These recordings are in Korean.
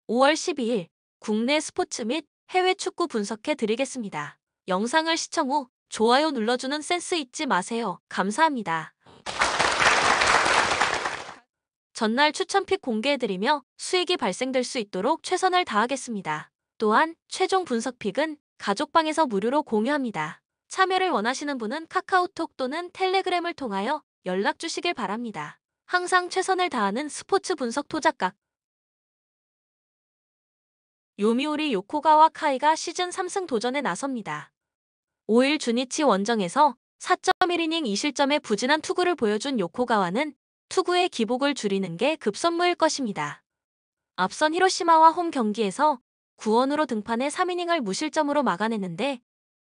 5월 12일 국내 스포츠 및 해외 축구 분석해 드리겠습니다. 영상을 시청 후 좋아요 눌러주는 센스 잊지 마세요. 감사합니다. 전날 추천픽 공개해드리며 수익이 발생될 수 있도록 최선을 다하겠습니다. 또한 최종 분석픽은 가족방에서 무료로 공유합니다. 참여를 원하시는 분은 카카오톡 또는 텔레그램을 통하여 연락 주시길 바랍니다. 항상 최선을 다하는 스포츠 분석 토작각. 요미우리 요코가와 카이가 시즌 3승 도전에 나섭니다. 5일 주니치 원정에서 4.1이닝 2실점의 부진한 투구를 보여준 요코가와는 투구의 기복을 줄이는 게 급선무일 것입니다. 앞선 히로시마와 홈 경기에서 9원으로 등판해 3이닝을 무실점으로 막아냈는데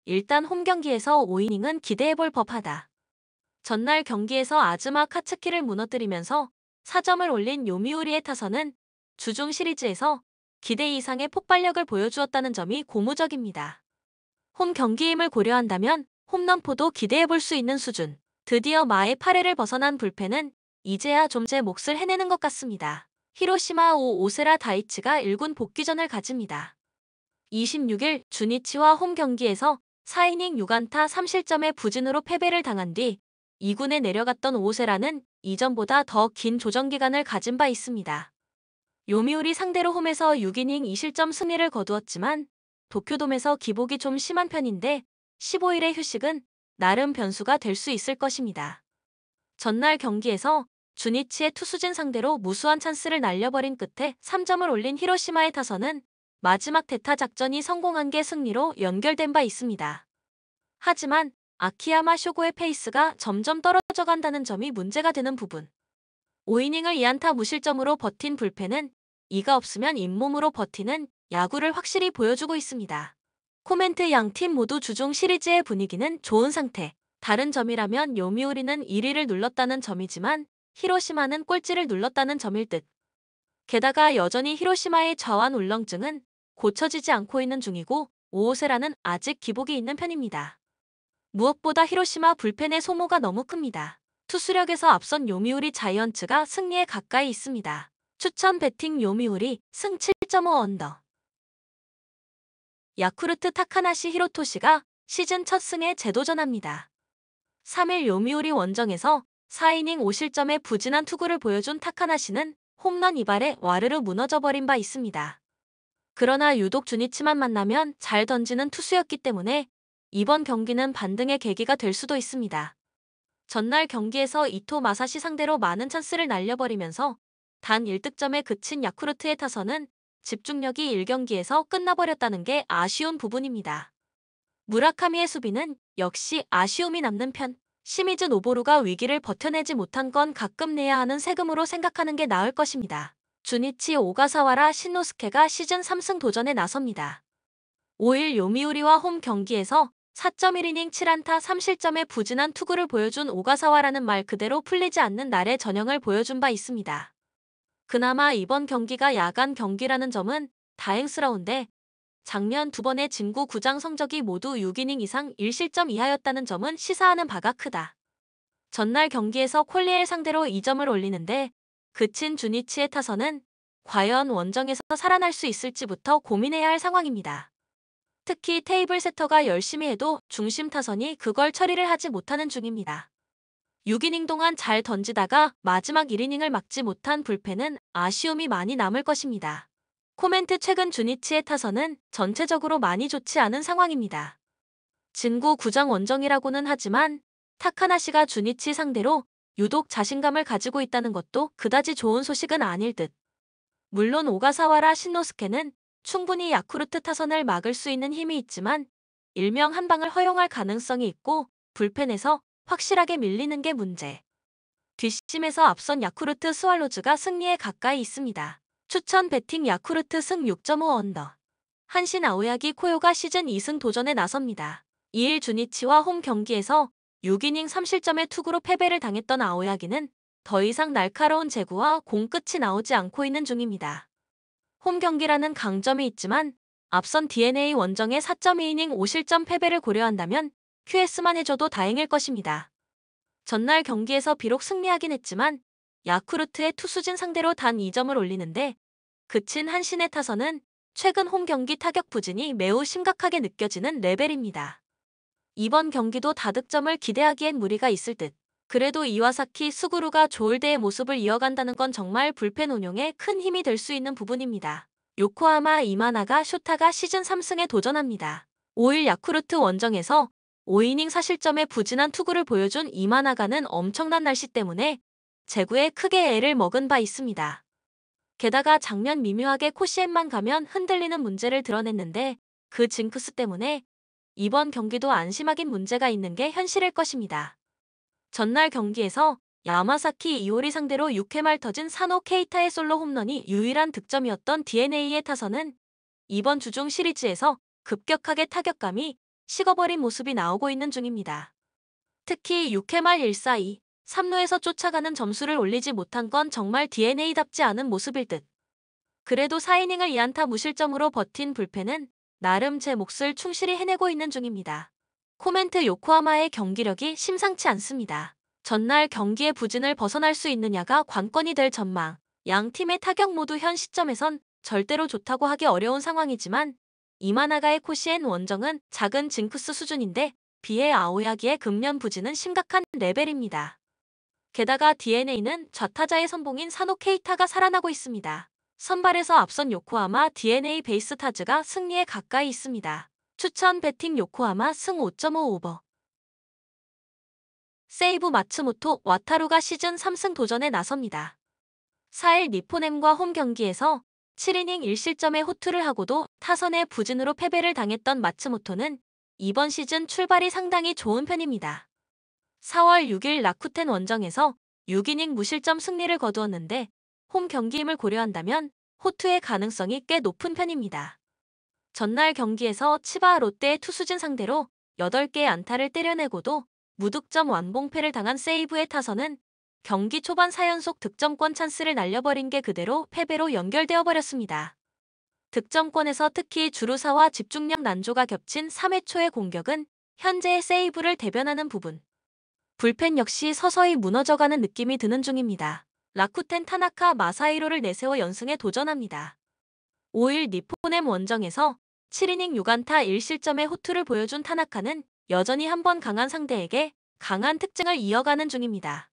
일단 홈 경기에서 5이닝은 기대해볼 법하다. 전날 경기에서 아즈마 카츠키를 무너뜨리면서 4점을 올린 요미우리의 타선은 주중 시리즈에서 기대 이상의 폭발력을 보여주었다는 점이 고무적입니다. 홈 경기임을 고려한다면 홈런포도 기대해볼 수 있는 수준. 드디어 마의 8회를 벗어난 불펜은 이제야 좀 제 몫을 해내는 것 같습니다. 히로시마 오세라 다이치가 1군 복귀전을 가집니다. 26일 주니치와 홈 경기에서 4이닝 6안타 3실점의 부진으로 패배를 당한 뒤 2군에 내려갔던 오세라는 이전보다 더 긴 조정기간을 가진 바 있습니다. 요미우리 상대로 홈에서 6이닝 2실점 승리를 거두었지만 도쿄돔에서 기복이 좀 심한 편인데 15일의 휴식은 나름 변수가 될 수 있을 것입니다. 전날 경기에서 주니치의 투수진 상대로 무수한 찬스를 날려버린 끝에 3점을 올린 히로시마의 타선은 마지막 대타 작전이 성공한 게 승리로 연결된 바 있습니다. 하지만 아키야마 쇼고의 페이스가 점점 떨어져 간다는 점이 문제가 되는 부분. 5이닝을 2안타 무실점으로 버틴 불펜은 이가 없으면 잇몸으로 버티는 야구를 확실히 보여주고 있습니다. 코멘트 양팀 모두 주중 시리즈의 분위기는 좋은 상태. 다른 점이라면 요미우리는 1위를 눌렀다는 점이지만 히로시마는 꼴찌를 눌렀다는 점일 듯. 게다가 여전히 히로시마의 좌완 울렁증은 고쳐지지 않고 있는 중이고 오오세라는 아직 기복이 있는 편입니다. 무엇보다 히로시마 불펜의 소모가 너무 큽니다. 투수력에서 앞선 요미우리 자이언츠가 승리에 가까이 있습니다. 추천 배팅 요미우리 승 7.5 언더. 야쿠르트 타카나시 히로토시가 시즌 첫 승에 재도전합니다. 3일 요미우리 원정에서 4이닝 5실점의 부진한 투구를 보여준 타카나시는 홈런 이발에 와르르 무너져버린 바 있습니다. 그러나 유독 주니치만 만나면 잘 던지는 투수였기 때문에 이번 경기는 반등의 계기가 될 수도 있습니다. 전날 경기에서 이토 마사시 상대로 많은 찬스를 날려버리면서 단 1득점에 그친 야쿠르트의 타선은 집중력이 1경기에서 끝나버렸다는 게 아쉬운 부분입니다. 무라카미의 수비는 역시 아쉬움이 남는 편. 시미즈 노보루가 위기를 버텨내지 못한 건 가끔 내야 하는 세금으로 생각하는 게 나을 것입니다. 주니치 오가사와라 신노스케가 시즌 3승 도전에 나섭니다. 5일 요미우리와 홈 경기에서 4.1이닝 7안타 3실점의 부진한 투구를 보여준 오가사와라는 말 그대로 풀리지 않는 날의 전형을 보여준 바 있습니다. 그나마 이번 경기가 야간 경기라는 점은 다행스러운데 작년 두 번의 진구 구장 성적이 모두 6이닝 이상 1실점 이하였다는 점은 시사하는 바가 크다. 전날 경기에서 콜리엘 상대로 2점을 올리는데 그친 주니치의 타선은 과연 원정에서 살아날 수 있을지부터 고민해야 할 상황입니다. 특히 테이블 세터가 열심히 해도 중심 타선이 그걸 처리를 하지 못하는 중입니다. 6이닝 동안 잘 던지다가 마지막 1이닝을 막지 못한 불펜은 아쉬움이 많이 남을 것입니다. 코멘트 최근 주니치의 타선은 전체적으로 많이 좋지 않은 상황입니다. 진구 구장 원정이라고는 하지만 타카나시가 주니치 상대로 유독 자신감을 가지고 있다는 것도 그다지 좋은 소식은 아닐 듯. 물론 오가사와라 신노스케는 충분히 야쿠르트 타선을 막을 수 있는 힘이 있지만 일명 한 방을 허용할 가능성이 있고 불펜에서 확실하게 밀리는 게 문제. 뒷심에서 앞선 야쿠르트 스왈로즈가 승리에 가까이 있습니다. 추천 배팅 야쿠르트 승 6.5 언더. 한신 아오야기 코요가 시즌 2승 도전에 나섭니다. 2일 주니치와 홈 경기에서 6이닝 3실점의 투구로 패배를 당했던 아오야기는 더 이상 날카로운 제구와 공 끝이 나오지 않고 있는 중입니다. 홈 경기라는 강점이 있지만 앞선 DNA 원정의 4.2이닝 5실점 패배를 고려한다면 QS만 해줘도 다행일 것입니다. 전날 경기에서 비록 승리하긴 했지만 야쿠르트의 투수진 상대로 단 2점을 올리는데 그친 한신의 타선은 최근 홈 경기 타격 부진이 매우 심각하게 느껴지는 레벨입니다. 이번 경기도 다득점을 기대하기엔 무리가 있을 듯. 그래도 이와사키 스구루가 조을대의 모습을 이어간다는 건 정말 불펜 운용에 큰 힘이 될 수 있는 부분입니다. 요코하마 이마나가 쇼타가 시즌 3승에 도전합니다. 5일 야쿠르트 원정에서 5이닝 사실점의 부진한 투구를 보여준 이마나가는 엄청난 날씨 때문에 제구에 크게 애를 먹은 바 있습니다. 게다가 작년 미묘하게 코시엔만 가면 흔들리는 문제를 드러냈는데 그 징크스 때문에 이번 경기도 안심하긴 문제가 있는 게 현실일 것입니다. 전날 경기에서 야마사키 이오리 상대로 6회 말 터진 사노 케이타의 솔로 홈런이 유일한 득점이었던 DeNA의 타선은 이번 주중 시리즈에서 급격하게 타격감이 식어버린 모습이 나오고 있는 중입니다. 특히 6회 말 1-4-2, 3루에서 쫓아가는 점수를 올리지 못한 건 정말 DeNA답지 않은 모습일 듯. 그래도 4이닝을 2안타 무실점으로 버틴 불펜은 나름 제 몫을 충실히 해내고 있는 중입니다. 코멘트 요코하마의 경기력이 심상치 않습니다. 전날 경기의 부진을 벗어날 수 있느냐가 관건이 될 전망. 양 팀의 타격 모두 현 시점에선 절대로 좋다고 하기 어려운 상황이지만 이마나가의 코시엔 원정은 작은 징크스 수준인데 비해 아오야기의 금년 부진은 심각한 레벨입니다. 게다가 DeNA는 좌타자의 선봉인 사노 케이타가 살아나고 있습니다. 선발에서 앞선 요코하마 DeNA 베이스 타즈가 승리에 가까이 있습니다. 추천 배팅 요코하마 승 5.5 오버. 세이브 마츠모토 와타루가 시즌 3승 도전에 나섭니다. 4일 니포넴과 홈 경기에서 7이닝 1실점의 호투를 하고도 타선의 부진으로 패배를 당했던 마츠모토는 이번 시즌 출발이 상당히 좋은 편입니다. 4월 6일 라쿠텐 원정에서 6이닝 무실점 승리를 거두었는데 홈 경기임을 고려한다면 호투의 가능성이 꽤 높은 편입니다. 전날 경기에서 치바 롯데의 투수진 상대로 8개의 안타를 때려내고도 무득점 완봉패를 당한 세이브의 타선은 경기 초반 4연속 득점권 찬스를 날려버린 게 그대로 패배로 연결되어 버렸습니다. 득점권에서 특히 주루사와 집중력 난조가 겹친 3회 초의 공격은 현재의 세이브를 대변하는 부분. 불펜 역시 서서히 무너져가는 느낌이 드는 중입니다. 라쿠텐 타나카 마사히로를 내세워 연승에 도전합니다. 5일 니포넴 원정에서 7이닝 6안타 1실점의 호투를 보여준 타나카는 여전히 한번 강한 상대에게 강한 특징을 이어가는 중입니다.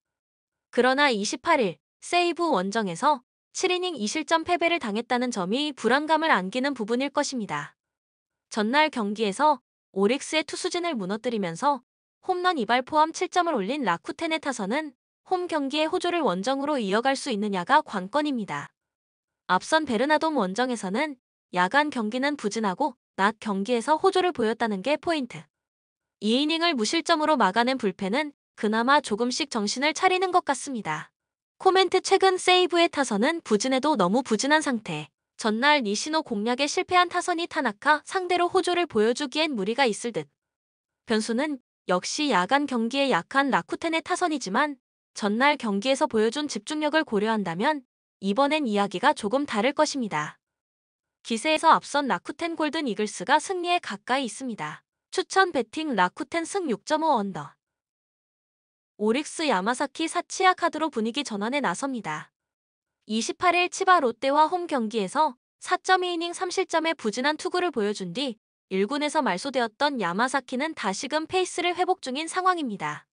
그러나 28일 세이브 원정에서 7이닝 2실점 패배를 당했다는 점이 불안감을 안기는 부분일 것입니다. 전날 경기에서 오릭스의 투수진을 무너뜨리면서 홈런 2발 포함 7점을 올린 라쿠텐의 타선은 홈 경기의 호조를 원정으로 이어갈 수 있느냐가 관건입니다. 앞선 베르나돔 원정에서는 야간 경기는 부진하고 낮 경기에서 호조를 보였다는 게 포인트. 2이닝을 무실점으로 막아낸 불펜은 그나마 조금씩 정신을 차리는 것 같습니다. 코멘트 최근 세이브의 타선은 부진해도 너무 부진한 상태. 전날 니시노 공략에 실패한 타선이 타나카 상대로 호조를 보여주기엔 무리가 있을 듯. 변수는 역시 야간 경기에 약한 라쿠텐의 타선이지만 전날 경기에서 보여준 집중력을 고려한다면 이번엔 이야기가 조금 다를 것입니다. 기세에서 앞선 라쿠텐 골든 이글스가 승리에 가까이 있습니다. 추천 배팅 라쿠텐 승 6.5 언더. 오릭스 야마사키 사치야 카드로 분위기 전환에 나섭니다. 28일 치바 롯데와 홈 경기에서 4.2이닝 3실점의 부진한 투구를 보여준 뒤 1군에서 말소되었던 야마사키는 다시금 페이스를 회복 중인 상황입니다.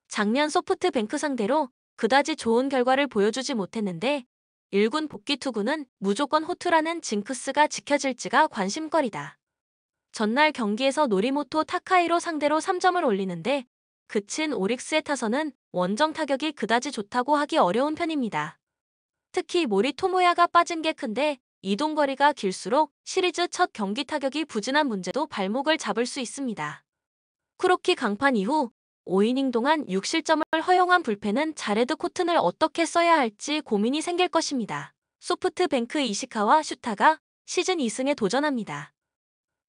작년 소프트뱅크 상대로 그다지 좋은 결과를 보여주지 못했는데 1군 복귀 투구는 무조건 호투라는 징크스가 지켜질지가 관심거리다. 전날 경기에서 노리모토 타카이로 상대로 3점을 올리는데 그친 오릭스의 타선은 원정 타격이 그다지 좋다고 하기 어려운 편입니다. 특히 모리 토모야가 빠진 게 큰데 이동거리가 길수록 시리즈 첫 경기 타격이 부진한 문제도 발목을 잡을 수 있습니다. 쿠로키 강판 이후 5이닝 동안 6실점을 허용한 불펜은 자레드 코튼을 어떻게 써야 할지 고민이 생길 것입니다. 소프트뱅크 이시카와 슈타가 시즌 2승에 도전합니다.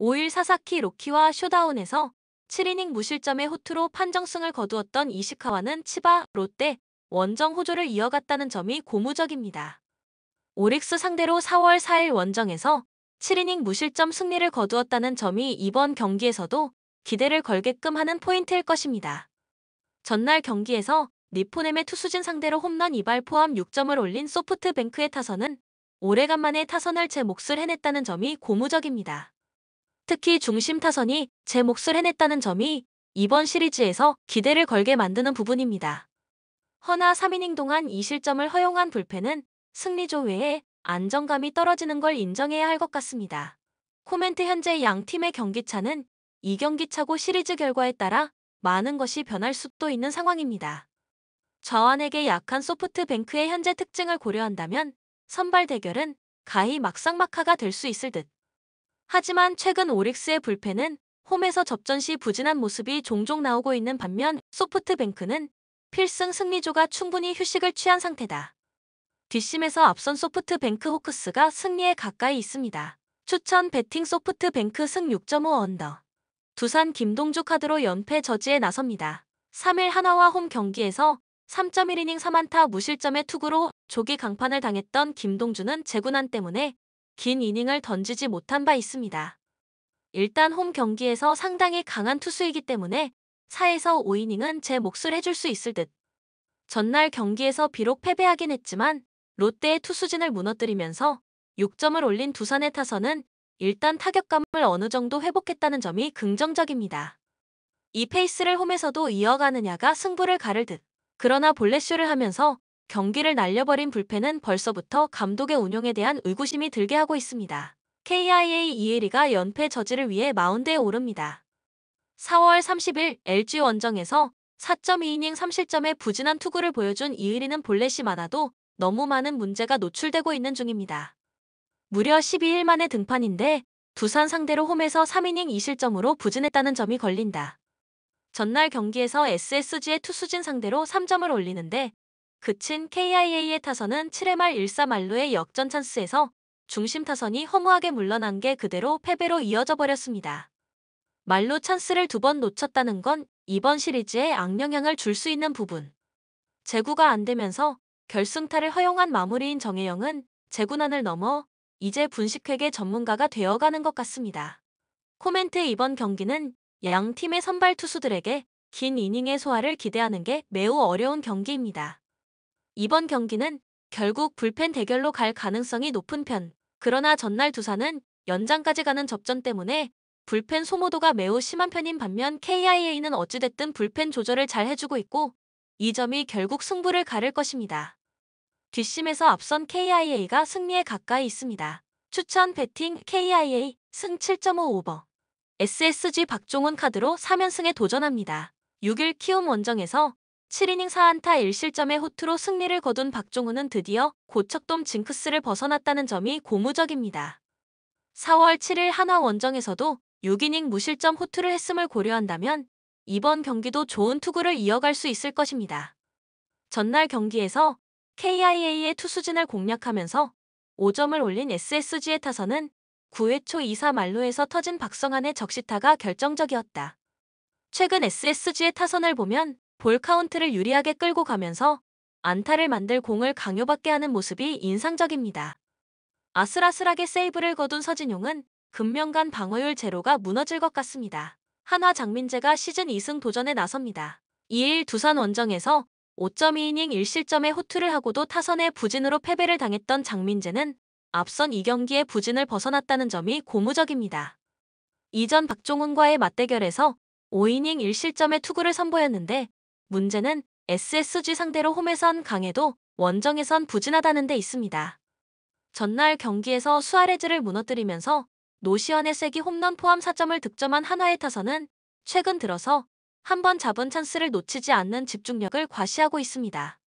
5일 사사키 로키와 쇼다운에서 7이닝 무실점의 호투로 판정승을 거두었던 이시카와는 치바 롯데 원정 호조를 이어갔다는 점이 고무적입니다. 오릭스 상대로 4월 4일 원정에서 7이닝 무실점 승리를 거두었다는 점이 이번 경기에서도 기대를 걸게끔 하는 포인트일 것입니다. 전날 경기에서 니포넴의 투수진 상대로 홈런 2발 포함 6점을 올린 소프트뱅크의 타선은 오래간만에 타선을 제 몫을 해냈다는 점이 고무적입니다. 특히 중심 타선이 제 몫을 해냈다는 점이 이번 시리즈에서 기대를 걸게 만드는 부분입니다. 허나 3이닝 동안 2실점을 허용한 불펜은 승리조 외에 안정감이 떨어지는 걸 인정해야 할 것 같습니다. 코멘트 현재 양 팀의 경기차는 2경기차고 시리즈 결과에 따라 많은 것이 변할 수도 있는 상황입니다. 좌완에게 약한 소프트뱅크의 현재 특징을 고려한다면 선발 대결은 가히 막상막하가 될 수 있을 듯. 하지만 최근 오릭스의 불펜은 홈에서 접전 시 부진한 모습이 종종 나오고 있는 반면 소프트뱅크는 필승 승리조가 충분히 휴식을 취한 상태다. 뒷심에서 앞선 소프트뱅크 호크스가 승리에 가까이 있습니다. 추천 배팅 소프트뱅크 승 6.5 언더. 두산 김동주 카드로 연패 저지에 나섭니다. 3일 한화와 홈 경기에서 3.1이닝 3안타 무실점의 투구로 조기 강판을 당했던 김동주는 재구난 때문에 긴 이닝을 던지지 못한 바 있습니다. 일단 홈 경기에서 상당히 강한 투수이기 때문에 4에서 5이닝은 제 몫을 해줄 수 있을 듯. 전날 경기에서 비록 패배하긴 했지만 롯데의 투수진을 무너뜨리면서 6점을 올린 두산의 타선은 일단 타격감을 어느 정도 회복했다는 점이 긍정적입니다. 이 페이스를 홈에서도 이어가느냐가 승부를 가를 듯. 그러나 볼넷쇼를 하면서 경기를 날려버린 불펜은 벌써부터 감독의 운용에 대한 의구심이 들게 하고 있습니다. KIA 이혜리가 연패 저지를 위해 마운드에 오릅니다. 4월 30일 LG 원정에서 4.2이닝 3실점의 부진한 투구를 보여준 이혜리는 볼넷이 많아도 너무 많은 문제가 노출되고 있는 중입니다. 무려 12일 만에 등판인데 두산 상대로 홈에서 3이닝 2실점으로 부진했다는 점이 걸린다. 전날 경기에서 SSG의 투수진 상대로 3점을 올리는데 그친 KIA의 타선은 7회 말 1사 말루의 역전 찬스에서 중심 타선이 허무하게 물러난 게 그대로 패배로 이어져 버렸습니다. 말루 찬스를 2번 놓쳤다는 건 이번 시리즈에 악영향을 줄 수 있는 부분. 제구가 안 되면서 결승타를 허용한 마무리인 정혜영은 제구난을 넘어 이제 분식회계 전문가가 되어가는 것 같습니다. 코멘트 이번 경기는 양 팀의 선발 투수들에게 긴 이닝의 소화를 기대하는 게 매우 어려운 경기입니다. 이번 경기는 결국 불펜 대결로 갈 가능성이 높은 편. 그러나 전날 두산은 연장까지 가는 접전 때문에 불펜 소모도가 매우 심한 편인 반면 KIA는 어찌됐든 불펜 조절을 잘 해주고 있고 이 점이 결국 승부를 가를 것입니다. 뒷심에서 앞선 KIA가 승리에 가까이 있습니다. 추천 배팅 KIA 승 7.5 오버. SSG 박종훈 카드로 3연승에 도전합니다. 6일 키움 원정에서 7이닝 4안타 1실점의 호투로 승리를 거둔 박종훈은 드디어 고척돔 징크스를 벗어났다는 점이 고무적입니다. 4월 7일 한화 원정에서도 6이닝 무실점 호투를 했음을 고려한다면 이번 경기도 좋은 투구를 이어갈 수 있을 것입니다. 전날 경기에서 KIA의 투수진을 공략하면서 5점을 올린 SSG의 타선은 9회 초 2사 말루에서 터진 박성환의 적시타가 결정적이었다. 최근 SSG의 타선을 보면 볼 카운트를 유리하게 끌고 가면서 안타를 만들 공을 강요받게 하는 모습이 인상적입니다. 아슬아슬하게 세이브를 거둔 서진용은 금명간 방어율 제로가 무너질 것 같습니다. 한화 장민재가 시즌 2승 도전에 나섭니다. 2일 두산 원정에서 5.2이닝 1실점의 호투를 하고도 타선의 부진으로 패배를 당했던 장민재는 앞선 2경기의 부진을 벗어났다는 점이 고무적입니다. 이전 박종훈과의 맞대결에서 5이닝 1실점의 투구를 선보였는데 문제는 SSG 상대로 홈에선 강해도 원정에선 부진하다는 데 있습니다. 전날 경기에서 수아레즈를 무너뜨리면서 노시환의 쐐기 홈런 포함 4점을 득점한 한화의 타선은 최근 들어서 한번 잡은 찬스를 놓치지 않는 집중력을 과시하고 있습니다.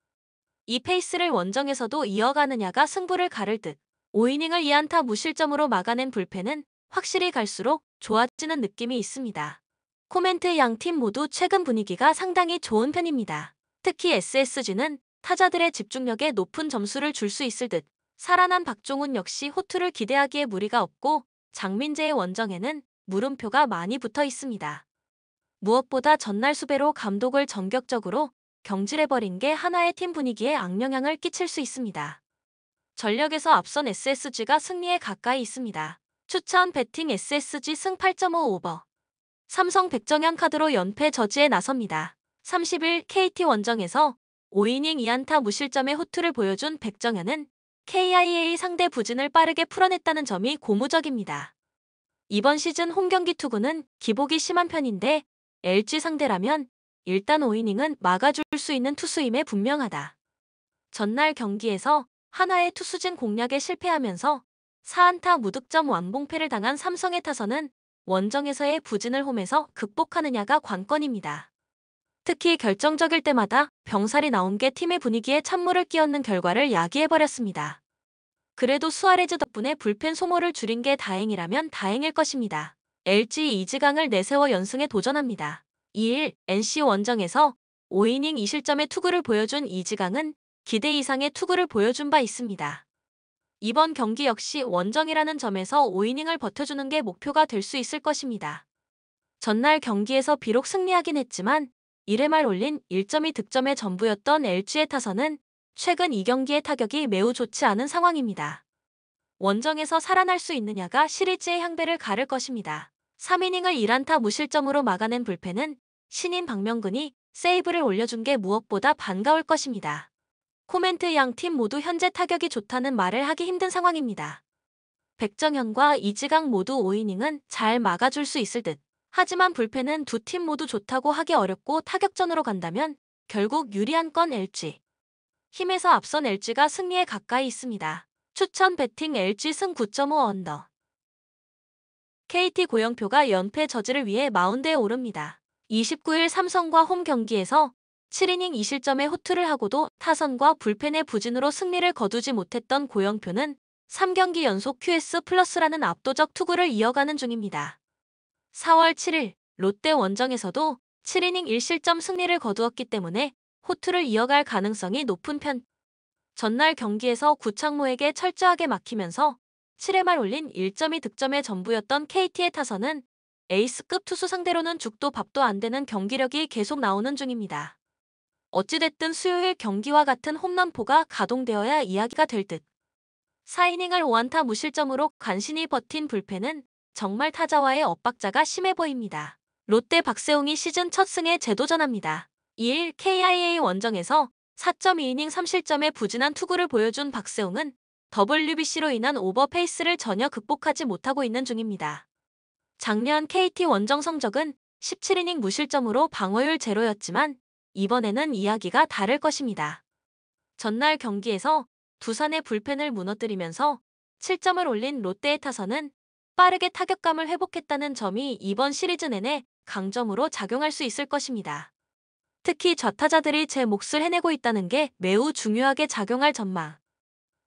이 페이스를 원정에서도 이어가느냐가 승부를 가를 듯. 5이닝을 2안타 무실점으로 막아낸 불펜은 확실히 갈수록 좋아지는 느낌이 있습니다. 코멘트 양 팀 모두 최근 분위기가 상당히 좋은 편입니다. 특히 SSG는 타자들의 집중력에 높은 점수를 줄 수 있을 듯. 살아난 박종훈 역시 호투를 기대하기에 무리가 없고 장민재의 원정에는 물음표가 많이 붙어 있습니다. 무엇보다 전날 수배로 감독을 전격적으로 경질해버린 게 하나의 팀 분위기에 악영향을 끼칠 수 있습니다. 전력에서 앞선 SSG가 승리에 가까이 있습니다. 추천 배팅 SSG 승 8.5 오버. 삼성 백정현 카드로 연패 저지에 나섭니다. 30일 KT 원정에서 5이닝 2안타 무실점의 호투를 보여준 백정현은 KIA 상대 부진을 빠르게 풀어냈다는 점이 고무적입니다. 이번 시즌 홈경기 투구는 기복이 심한 편인데 LG 상대라면 일단 5이닝은 막아줄 수 있는 투수임에 분명하다. 전날 경기에서 하나의 투수진 공략에 실패하면서 4안타 무득점 완봉패를 당한 삼성의 타선은 원정에서의 부진을 홈에서 극복하느냐가 관건입니다. 특히 결정적일 때마다 병살이 나온 게 팀의 분위기에 찬물을 끼얹는 결과를 야기해버렸습니다. 그래도 수아레즈 덕분에 불펜 소모를 줄인 게 다행이라면 다행일 것입니다. LG 이지강을 내세워 연승에 도전합니다. 2일 NC 원정에서 5이닝 2실점의 투구를 보여준 이지강은 기대 이상의 투구를 보여준 바 있습니다. 이번 경기 역시 원정이라는 점에서 5이닝을 버텨주는 게 목표가 될 수 있을 것입니다. 전날 경기에서 비록 승리하긴 했지만 1회 말 올린 1점이 득점의 전부였던 LG의 타선은 최근 2경기의 타격이 매우 좋지 않은 상황입니다. 원정에서 살아날 수 있느냐가 시리즈의 향배를 가를 것입니다. 3이닝을 1안타 무실점으로 막아낸 불펜은 신인 박명근이 세이브를 올려준 게 무엇보다 반가울 것입니다. 코멘트 양 팀 모두 현재 타격이 좋다는 말을 하기 힘든 상황입니다. 백정현과 이지강 모두 5이닝은 잘 막아줄 수 있을 듯. 하지만 불펜은 두 팀 모두 좋다고 하기 어렵고 타격전으로 간다면 결국 유리한 건 LG. 힘에서 앞선 LG가 승리에 가까이 있습니다. 추천 배팅 LG 승 9.5 언더. KT 고영표가 연패 저지를 위해 마운드에 오릅니다. 29일 삼성과 홈 경기에서 7이닝 2실점의 호투를 하고도 타선과 불펜의 부진으로 승리를 거두지 못했던 고영표는 3경기 연속 QS+라는 압도적 투구를 이어가는 중입니다. 4월 7일 롯데 원정에서도 7이닝 1실점 승리를 거두었기 때문에 호투를 이어갈 가능성이 높은 편. 전날 경기에서 구창모에게 철저하게 막히면서 7회 말 올린 1점이 득점의 전부였던 KT의 타선은 에이스급 투수 상대로는 죽도 밥도 안 되는 경기력이 계속 나오는 중입니다. 어찌됐든 수요일 경기와 같은 홈런포가 가동되어야 이야기가 될 듯. 4이닝을 5안타 무실점으로 간신히 버틴 불펜은 정말 타자와의 엇박자가 심해 보입니다. 롯데 박세웅이 시즌 첫 승에 재도전합니다. 2일 KIA 원정에서 4.2이닝 3실점의 부진한 투구를 보여준 박세웅은 WBC로 인한 오버페이스를 전혀 극복하지 못하고 있는 중입니다. 작년 KT 원정 성적은 17이닝 무실점으로 방어율 제로였지만 이번에는 이야기가 다를 것입니다. 전날 경기에서 두산의 불펜을 무너뜨리면서 7점을 올린 롯데의 타선은 빠르게 타격감을 회복했다는 점이 이번 시리즈 내내 강점으로 작용할 수 있을 것입니다. 특히 좌타자들이 제 몫을 해내고 있다는 게 매우 중요하게 작용할 전망.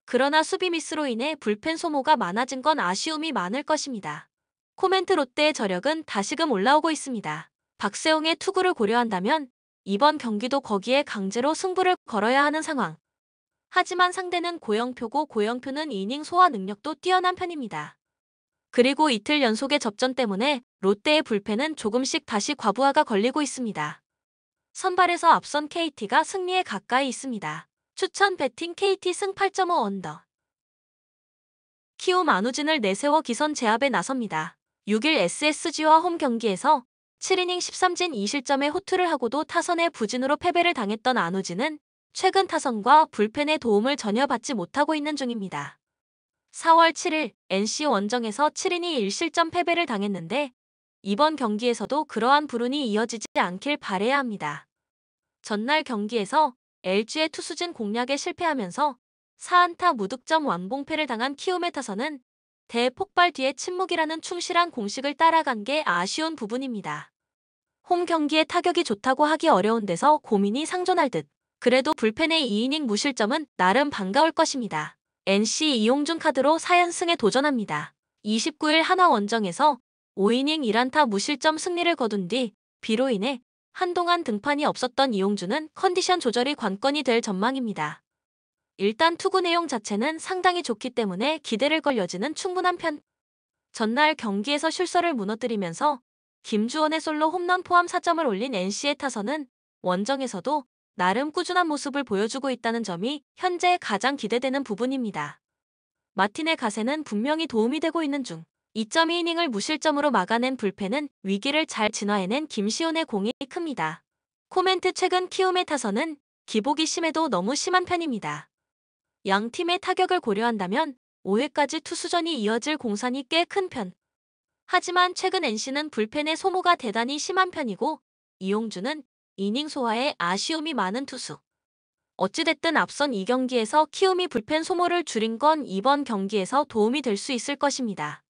그러나 수비 미스로 인해 불펜 소모가 많아진 건 아쉬움이 많을 것입니다. 코멘트 롯데의 저력은 다시금 올라오고 있습니다. 박세웅의 투구를 고려한다면 이번 경기도 거기에 강제로 승부를 걸어야 하는 상황. 하지만 상대는 고영표고 고영표는 이닝 소화 능력도 뛰어난 편입니다. 그리고 이틀 연속의 접전 때문에 롯데의 불펜은 조금씩 다시 과부하가 걸리고 있습니다. 선발에서 앞선 KT가 승리에 가까이 있습니다. 추천 배팅 KT 승 8.5 언더. 키움 안우진을 내세워 기선 제압에 나섭니다. 6일 SSG와 홈 경기에서 7이닝 13진 2실점의 호투를 하고도 타선의 부진으로 패배를 당했던 안우진은 최근 타선과 불펜의 도움을 전혀 받지 못하고 있는 중입니다. 4월 7일 NC 원정에서 7이닝 1실점 패배를 당했는데 이번 경기에서도 그러한 불운이 이어지지 않길 바라야 합니다. 전날 경기에서 LG의 투수진 공략에 실패하면서 4안타 무득점 완봉패를 당한 키움의 타선은 대폭발 뒤에 침묵이라는 충실한 공식을 따라간 게 아쉬운 부분입니다. 홈 경기에 타격이 좋다고 하기 어려운 데서 고민이 상존할 듯. 그래도 불펜의 2이닝 무실점은 나름 반가울 것입니다. NC 이용준 카드로 4연승에 도전합니다. 29일 한화 원정에서 5이닝 1안타 무실점 승리를 거둔 뒤 비로 인해 한동안 등판이 없었던 이용준은 컨디션 조절이 관건이 될 전망입니다. 일단 투구 내용 자체는 상당히 좋기 때문에 기대를 걸 여지는 충분한 편. 전날 경기에서 슐서를 무너뜨리면서 김주원의 솔로 홈런 포함 4점을 올린 NC의 타선은 원정에서도 나름 꾸준한 모습을 보여주고 있다는 점이 현재 가장 기대되는 부분입니다. 마틴의 가세는 분명히 도움이 되고 있는 중. 2.2이닝을 무실점으로 막아낸 불펜은 위기를 잘 진화해낸 김시훈의 공이 큽니다. 코멘트 최근 키움의 타선은 기복이 심해도 너무 심한 편입니다. 양 팀의 타격을 고려한다면 5회까지 투수전이 이어질 공산이 꽤 큰 편. 하지만 최근 NC는 불펜의 소모가 대단히 심한 편이고 이용주는 이닝 소화에 아쉬움이 많은 투수. 어찌됐든 앞선 2경기에서 키움이 불펜 소모를 줄인 건 이번 경기에서 도움이 될 수 있을 것입니다.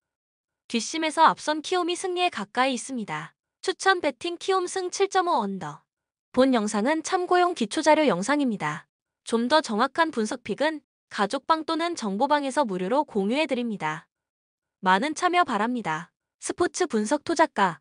뒷심에서 앞선 키움이 승리에 가까이 있습니다. 추천 배팅 키움 승 7.5 언더. 본 영상은 참고용 기초자료 영상입니다. 좀 더 정확한 분석 픽은 가족방 또는 정보방에서 무료로 공유해드립니다. 많은 참여 바랍니다. 스포츠 분석 투자가